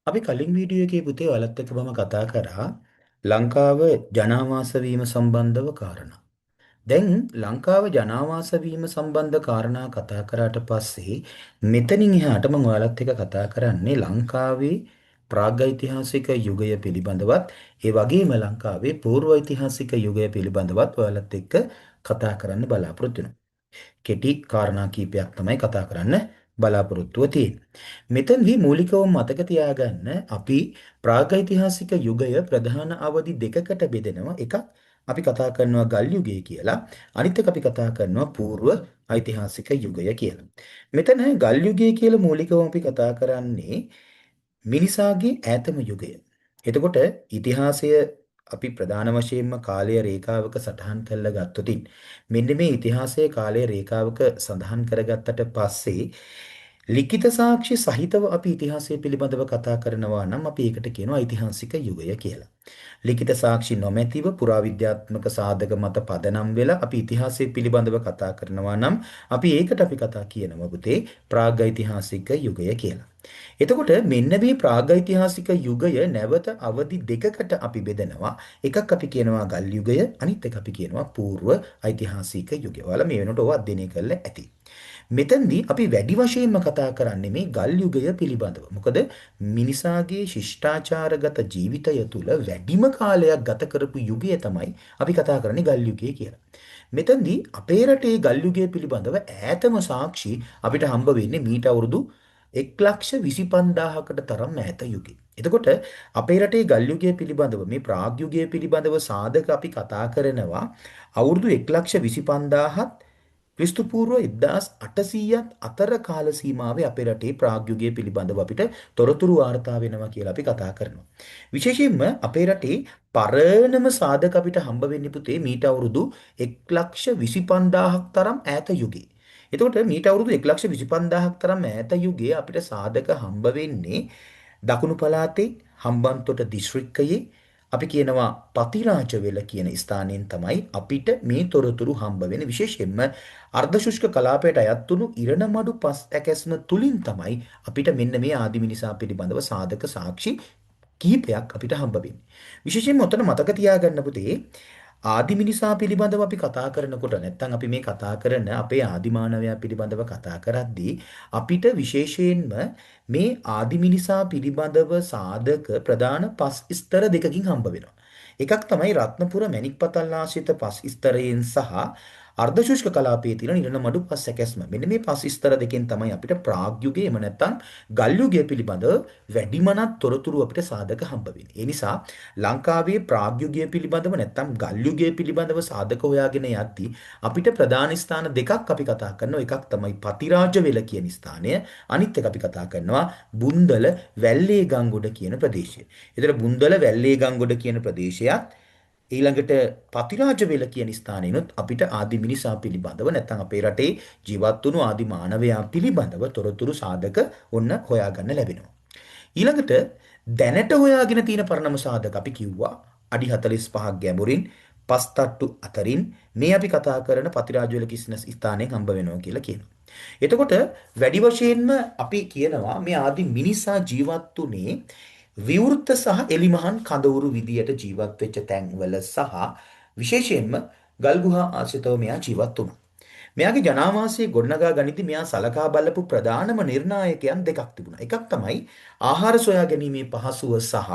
අපි කලින් වීඩියෝ එකේ පුතේ ඔයාලත් එක්ක මම කතා කරා ලංකාව ජනාවාස වීම සම්බන්ධව කාරණා. දැන් ලංකාව ජනාවාස වීම සම්බන්ධ කාරණා කතා කරාට පස්සේ මෙතනින් එහාට මම ඔයාලත් එක්ක කතා කරන්නේ ලංකාවේ ප්‍රාග්ඓතිහාසික යුගය පිළිබඳවත් ඒ වගේම ලංකාවේ පූර්වඓතිහාසික යුගය පිළිබඳවත් ඔයාලත් එක්ක කතා කරන්න බලාපොරොත්තු වෙනවා. කෙටි කාරණා කීපයක් තමයි කතා කරන්න බලාපොරොත්තුව තියෙන්නේ. මෙතනදී මූලිකවම මතක තියාගන්න අපි ප්‍රාග්ඓතිහාසික යුගය ප්‍රධාන අවධි දෙකකට බෙදෙනවා. එකක් අපි කතා කරනවා ගල් යුගය කියලා. අනිත් එක අපි කතා කරනවා పూర్ව ඓතිහාසික යුගය කියලා. මෙතන ගල් යුගය කියලා මූලිකවම අපි කතා කරන්නේ මිනිසාගේ ඈතම යුගය. එතකොට ඉතිහාසය අපි ප්‍රධාන වශයෙන්ම කාලය රේඛාවක සටහන් කරලා ගත්තොතින් මෙන්න මේ ඉතිහාසයේ කාලය රේඛාවක සඳහන් කරගත්තට පස්සේ ලිඛිත සාක්ෂි සහිතව අපි ඉතිහාසය පිළිබඳව කතා කරනවා නම් අපි ඒකට කියනවා ඓතිහාසික යුගය කියලා. ලිඛිත සාක්ෂි නොමැතිව පුරාවිද්‍යාත්මක සාධක මත පදනම් වෙලා අපි ඉතිහාසය පිළිබඳව කතා කරනවා නම් අපි කතා කියනවා පුතේ ප්‍රාග්ඓතිහාසික යුගය කියලා. එතකොට මෙන්න මේ ප්‍රාග්ඓතිහාසික යුගය නැවත අවධි දෙකකට අපි බෙදනවා. එකක් අපි කියනවා ගල් යුගය, අනිත් එක අපි කියනවා పూర్ව ඓතිහාසික යුගය. ඔයාලා මේ වෙනකොට ඔය අධ්‍යයනය කරලා ඇති. මෙතෙන්දී අපි වැඩි වශයෙන්ම කතා කරන්නේ මේ ගල් යුගය පිළිබඳව. මොකද මිනිසාගේ ශිෂ්ටාචාරගත ජීවිතය තුළ වැඩිම කාලයක් ගත කරපු යුගය තමයි අපි කතා කරන්නේ ගල් යුගය කියලා. මෙතෙන්දී අපේ රටේ ගල් යුගය පිළිබඳව ඈතම සාක්ෂි අපිට හම්බ වෙන්නේ මීට අවුරුදු 1,25,000කට තරම් ඈත යුගයේ. එතකොට අපේ රටේ ගල් යුගය පිළිබඳව මේ ප්‍රාග් යුගය පිළිබඳව සාධක අපි කතා කරනවා අවුරුදු 1,25,000ත් ක්‍රිස්තු පූර්ව 1800ත් අතර කාල සීමාවේ අපේ රටේ ප්‍රාග් යුගය පිළිබඳව අපිට තොරතුරු වාර්තා වෙනවා කියලා අපි කතා කරනවා. විශේෂයෙන්ම අපේ රටේ පරණම සාධක අපිට හම්බ වෙන්නේ පුතේ මීට අවුරුදු 1,25,000ක් තරම් ඈත යුගයේ. එතකොට මීට අවුරුදු 1,25,000ක් තරම් ඈත යුගයේ අපිට සාධක හම්බ වෙන්නේ දකුණු පළාතේ හම්බන්තොට දිස්ත්‍රික්කයේ අපි කියනවා පතිරාජවෙල කියන ස්ථානයෙන් තමයි අපිට මේ තොරතුරු හම්බ වෙන විශේෂයෙන්ම අර්ධ ශුෂ්ක කලාපයට අයත් වුණු ඉරණමඩු පස් ඇකැස්ම තුලින් තමයි අපිට මෙන්න මේ ආදි මිනිසා පිළිබඳව සාධක සාක්ෂි කීපයක් අපිට හම්බ වෙන්නේ. විශේෂයෙන්ම ඔතන මතක තියාගන්න පුතේ ආදි මිනිසා පිළිබඳව අපි කතා කරනකොට නැත්නම් අපි මේ කතා කරන අපේ ආදිමානවයා පිළිබඳව කතා කරද්දී අපිට විශේෂයෙන්ම මේ ආදි මිනිසා පිළිබඳව සාධක ප්‍රධාන පස් ස්තර දෙකකින් හම්බ වෙනවා. එකක් තමයි රත්නපුර මැණික්පතල් ආශ්‍රිත පස් ස්තරයෙන් සහ අර්ධ ශුෂ්ක කලාපයේ තියෙන නිරණමඩු පස් සැකැස්ම. මෙන්න මේ පස් ස්තර දෙකෙන් තමයි අපිට ප්‍රාග් යුගය එහෙම නැත්නම් ගල් යුගය පිළිබඳව වැඩිමනත් තොරතුරු අපිට සාධක හම්බ වෙන්නේ. ඒ නිසා ලංකාවේ ප්‍රාග් යුගය පිළිබඳව නැත්නම් ගල් යුගය පිළිබඳව සාධක හොයාගෙන යද්දී අපිට ප්‍රධාන ස්ථාන දෙකක් අපි කතා කරනවා. එකක් තමයි පතිරාජවෙල කියන ස්ථානය. අනිත් එක අපි කතා කරනවා බුන්දල වැල්ලේ ගංගොඩ කියන ප්‍රදේශය. ඒතර බුන්දල වැල්ලේ ගංගොඩ කියන ප්‍රදේශයත් ඊළඟට පතිරාජවෙල කියන ස්ථානයනොත් අපිට ආදි මිනිසා පිළිබඳව නැත්නම් අපේ රටේ ජීවත් වුණු ආදි මානවයා පිළිබඳව තොරතුරු සාධක ඔන්න හොයාගන්න ලැබෙනවා. ඊළඟට දැනට හොයාගෙන තියෙන පරණම සාධක අපි කිව්වා අඩි 45ක් ගැඹුරින් පස් තට්ටු අතරින් මේ අපි කතා කරන පතිරාජවෙල කිසින ස්ථානයෙන් හම්බ වෙනවා කියලා කියනවා. එතකොට වැඩි වශයෙන්ම අපි කියනවා මේ ආදි මිනිසා ජීවත් වුණේ විවෘත සහ එලිමහන් කඳවුරු විදියට ජීවත් වෙච්ච තැන්වල සහ විශේෂයෙන්ම ගල් ගුහා ආශ්‍රිතව මෙයා ජීවත් වුණා. මෙයාගේ ජනාවාසයේ ගොඩනගා ගනිද්දී මෙයා සලකා බලපු ප්‍රධානම නිර්ණායකයන් දෙකක් තිබුණා. එකක් තමයි ආහාර සොයා ගැනීමේ පහසුව සහ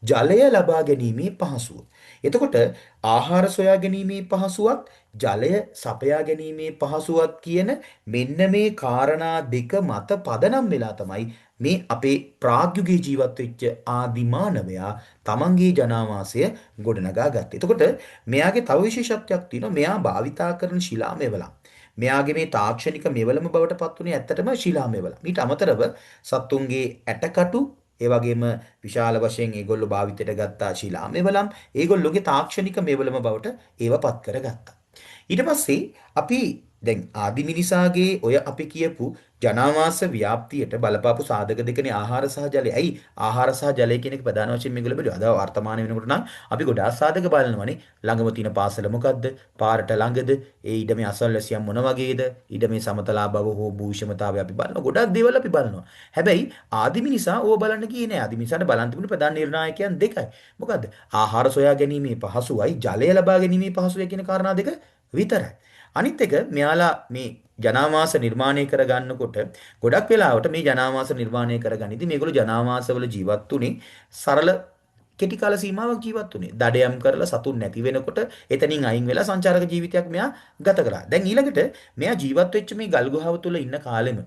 ජලය ලබා ගැනීමේ පහසුව. එතකොට ආහාර සොයා ගැනීමේ පහසුවත් ජලය සපයා ගැනීමේ පහසුවත් කියන මෙන්න මේ කාරණා දෙක මත පදනම් වෙලා තමයි මේ අපේ ප්‍රාග් යුගයේ ජීවත් වෙච්ච ආදි මානවයා තමන්ගේ ජනාවාසය ගොඩනගා ගත්තේ. එතකොට මෙයාගේ තව විශේෂත්වයක් තියෙනවා. මෙයා භාවිතා කරන ශිලා මෙවලම්. මෙයාගේ මේ තාක්ෂණික මෙවලම බවට පත් වුණේ ඇත්තටම ශිලා මෙවලම්. ඊට අමතරව සත්තුන්ගේ ඇටකටු ඒ වගේම විශාල වශයෙන් ඒගොල්ලෝ භාවිතයට ගත්තා ශිලා මෙවලම් ඒගොල්ලෝගේ තාක්ෂණික මෙවලම බවට ඒව පත් කරගත්තා. ඊට පස්සේ අපි දැන් ආදි මිනිසාගේ ඔය අපි කියපු ජනාවාස ව්‍යාප්තියට බලපාපු සාධක දෙකනේ ආහාර සහ ජලය. ඇයි ආහාර සහ ජලය කියන එක ප්‍රධාන වශයෙන් මේගොල්ලෝ බැලුවා. අද වර්තමාන වෙනකොට නම් අපි ගොඩාක් සාධක බලනවානේ. ළඟම තියෙන පාසල මොකද්ද? පාරට ළඟද? ඒ ඉඩමේ අසල්වැසියන් මොන වගේද? ඉඩමේ සමතලා බව හෝ භූෂමතාවය අපි බලනවා. ගොඩාක් දේවල් අපි බලනවා. හැබැයි ආදි මිනිසා ඕව බලන්න ගියේ නෑ. ආදි මිනිසාට බලන් තිබුණේ ප්‍රධාන නිර්ණායකයන් දෙකයි. මොකද්ද? ආහාර සොයා ගැනීමේ පහසුවයි ජලය ලබා ගැනීමේ පහසුවයි කියන කාරණා දෙක විතරයි. අනිත් එක මෙයාලා මේ ජනාවාස නිර්මාණය කරගන්නකොට ගොඩක් වෙලාවට මේ ජනාවාස නිර්මාණය කරගනිද්දි මේගොල්ලෝ ජනාවාසවල ජීවත් උනේ සරල කෙටි කාල සීමාවක් ජීවත් උනේ. දඩයම් කරලා සතුන් නැති වෙනකොට එතනින් අයින් වෙලා සංචාරක ජීවිතයක් මෙයා ගත කරා. දැන් ඊළඟට මෙයා ජීවත් වෙච්ච මේ ගල් ගුහාව තුල ඉන්න කාලෙම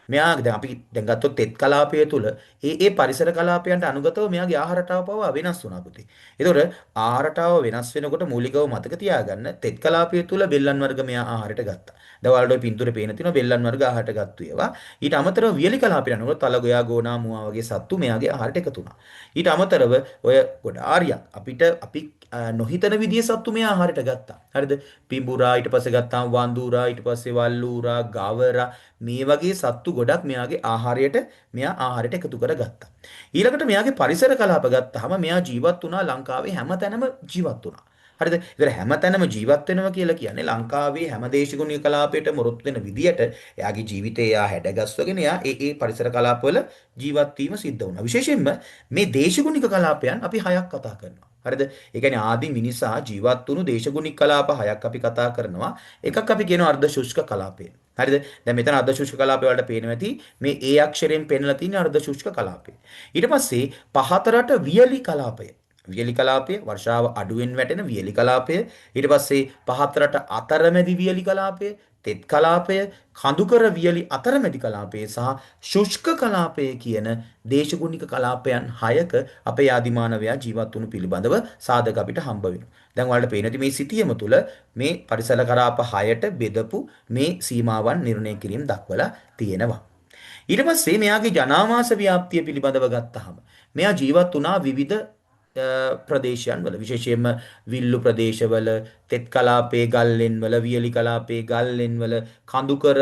මෙයා දැන් අපි දැන් ගත්තොත් තෙත් කලාපය තුල ඒ පරිසර කලාපයන්ට අනුගතව මෙයාගේ ආහාර රටාව පවා වෙනස් වුණා පුතේ. ඒතකොට ආහාර රටාව වෙනස් වෙනකොට මූලිකව මතක තියාගන්න තෙත් කලාපය තුල බෙල්ලන් වර්ග මෙයා ආහාරයට ගත්තා. දැන් ඔයාලට ওই පින්තූරේ පේන තියෙනවා බෙල්ලන් වර්ග ආහාරයට ගත්තු ඒවා. ඊට අමතරව වියලි කලාපයට අනුව තල ගොයා ගෝනා මුවා වගේ සත්තු මෙයාගේ ආහාරයට එකතු වුණා. ඊට අමතරව ඔය ගොඩාරියක් අපි නොහිතන විදිහේ සත්තු මේ ආහාරයට ගත්තා. හරිද? පිඹුරා ඊට පස්සේ ගත්තාම වඳුරා ඊට පස්සේ වල්ලූරා ගවරා මේ වගේ සත්තු ගොඩක් මෙයාගේ මෙයා ආහාරයට එකතු කරගත්තා. ඊළඟට මෙයාගේ පරිසර කලාප ගත්තාම මෙයා ජීවත් වුණා ලංකාවේ හැමතැනම ජීවත් වුණා. හරිද? ඒතර හැමතැනම ජීවත් වෙනවා කියලා කියන්නේ ලංකාවේ හැම දේශගුණික කලාපයට මොරොත් වෙන විදියට එයාගේ ජීවිතේ එයා හැඩගස්වගෙන එයා ඒ පරිසර කලාපවල ජීවත් වීම සිද්ධ වුණා. විශේෂයෙන්ම මේ දේශගුණික කලාපයන් අපි හයක් කතා කරනවා. හරිද? ඒ කියන්නේ ආදි මිනිසා ජීවත් වුණු දේශගුණික කලාප හයක් අපි කතා කරනවා. එකක් අපි කියනවා අර්ධ ශුෂ්ක කලාපය. හරිද? දැන් මෙතන අර්ධ ශුෂ්ක කලාපය වලට පේනවා ඇති මේ ඒ අක්ෂරයෙන් පෙන්නලා තියෙන අර්ධ ශුෂ්ක කලාපය. ඊට පස්සේ පහතරට වියලි කලාපය. වියලි කලාපය වර්ෂාව අඩුවෙන් වැටෙන වියලි කලාපය. ඊට පස්සේ පහතරට අතරමැදි වියලි කලාපය, තෙත් කලාපය, කඳුකර වියලි අතරමැදි කලාපය සහ ශුෂ්ක කලාපය කියන දේශගුණික කලාපයන් 6ක අපේ ආදිමානවයා ජීවත් වුණු පිළිබඳව සාධක අපිට හම්බ වෙනවා. දැන් ඔයාලට පේනදි මේ සිටියම තුල මේ පරිසර කලාප 6ට බෙදපු මේ සීමාවන් නිර්ණය කිරීම දක්වලා තියෙනවා. ඊට පස්සේ මෙයාගේ ජනාවාස ව්‍යාප්තිය පිළිබඳව ගත්තාම මෙයා ජීවත් වුණා විවිධ ප්‍රදේශයන් වල විශේෂයෙන්ම විල්ලු ප්‍රදේශවල තෙත් කලාපයේ ගල්ලෙන් වල වියලි කලාපයේ ගල්ලෙන් වල කඳුකර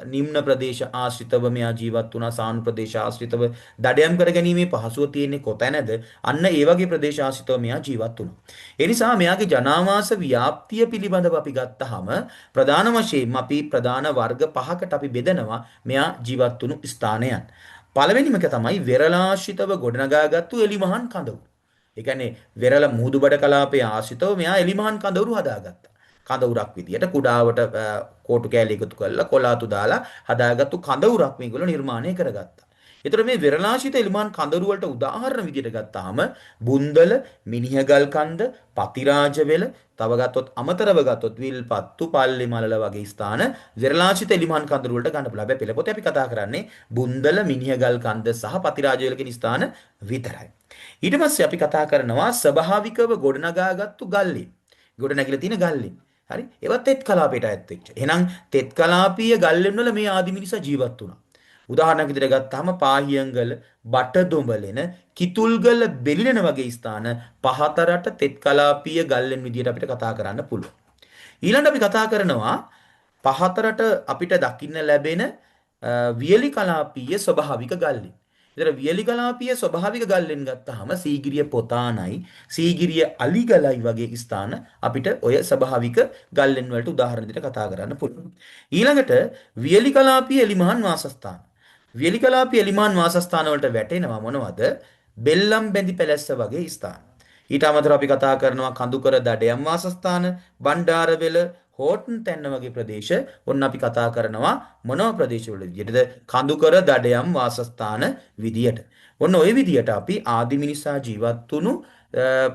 නිම්න ප්‍රදේශ ආශ්‍රිතව මෙයා ජීවත් වුණා සානු ප්‍රදේශ ආශ්‍රිතව දඩයම් කර ගැනීමේ පහසුව තියෙන්නේ කොතැනද අන්න ඒ වගේ ප්‍රදේශ ආශ්‍රිතව මෙයා ජීවත් වුණා. ඒ නිසා මෙයාගේ ජනාවාස ව්‍යාප්තිය පිළිබඳව අපි ගත්තාම ප්‍රධාන වශයෙන්ම අපි ප්‍රධාන වර්ග පහකට අපි බෙදනවා මෙයා ජීවත් වුණු ස්ථානයන්. පළවෙනිම එක තමයි වෙරළාශ්‍රිතව ගොඩනගාගත්තු එලිමහන් කඳවුරු. ඒ කියන්නේ වෙරළ මුහුදුබඩ කලාපයේ ආශ්‍රිතව මෙයා එලිමහන් කඳවුරු හදාගත්තා. කඳවුරක් විදියට කුඩාවට කෝටු කෑලි එකතු කරලා කොලාතු දාලා හදාගත්තු කඳවුරක් මේගොල්ලෝ නිර්මාණය කරගත්තා. ඒතර මේ වෙරළාශ්‍රිත එලිමහන් කඳවුරු වලට උදාහරණ විදියට ගත්තාම බුන්දල, මිනිහගල් කන්ද, පතිරාජවෙල, තව ගත්තොත් අමතරව ගත්තොත් විල්පත්තු, පල්ලි මලල වගේ ස්ථාන වෙරළාශ්‍රිත එලිමහන් කඳවුරු වලට ගන්න පුළුවන්. හැබැයි පෙළපොතේ අපි කතා කරන්නේ බුන්දල, මිනිහගල් කන්ද සහ පතිරාජවෙල කියන ස්ථාන විතරයි. ඊට පස්සේ අපි කතා කරනවා ස්වභාවිකව ගොඩනගාගත්තු ගල්ලෙන්. ගොඩනැගිලා තියෙන ගල්ලෙන්. හරි? ඒවත් තෙත් කලාපයට අයත් වෙච්ච. එහෙනම් තෙත් කලාපීය ගල්ලෙන් වල මේ ආදි මිනිසා ජීවත් වුණා. උදාහරණයක් විදිහට ගත්තාම පාහියන්ගල, බටදොඹලෙන, කිතුල්ගල, බෙලිලන වගේ ස්ථාන පහතරට තෙත් කලාපීය ගල්ලෙන් විදිහට අපිට කතා කරන්න පුළුවන්. ඊළඟට අපි කතා කරනවා පහතරට අපිට දකින්න ලැබෙන වියලි කලාපීය ස්වභාවික ගල්ලෙන්. ඒතර වියලි කලාපීය ස්වභාවික ගල්ලෙන් ගත්තාම සීගිරිය පොතානයි, සීගිරිය අලිගලයි වගේ ස්ථාන අපිට ඔය ස්වභාවික ගල්ලෙන් වලට උදාහරණ විදිහට කතා කරන්න පුළුවන්. ඊළඟට වියලි කලාපීය එලිමහන් වාසස්ථාන. වියලි කලාපීය එලිමහන් වාසස්ථාන වලට වැටෙනවා මොනවද? බෙල්ලම් බැඳි පැලැස්ස වගේ ස්ථාන. ඊට අමතරව අපි කතා කරනවා කඳුකර දඩයම් වාසස්ථාන, බණ්ඩාරවෙල, හෝටන් තැන්න වගේ ප්‍රදේශ ඔන්න අපි කතා කරනවා මොනව ප්‍රදේශවල විදියටද? කඳුකර දඩයම් වාසස්ථාන විදියට. ඔන්න ওই විදියට අපි ආදි මිනිසා ජීවත් වුණු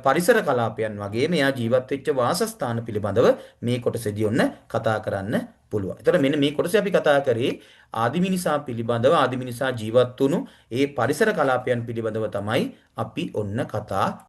පරිසර කලාපයන් වගේ මෙයා ජීවත් වෙච්ච වාසස්ථාන පිළිබඳව මේ කොටසේදී ඔන්න කතා කරන්න පුළුවන්. එතකොට මෙන්න මේ කොටසේ අපි කතා කරේ ආදි මිනිසා පිළිබඳව ආදි මිනිසා ජීවත් වුණු ඒ පරිසර කලාපයන් පිළිබඳව තමයි අපි ඔන්න කතා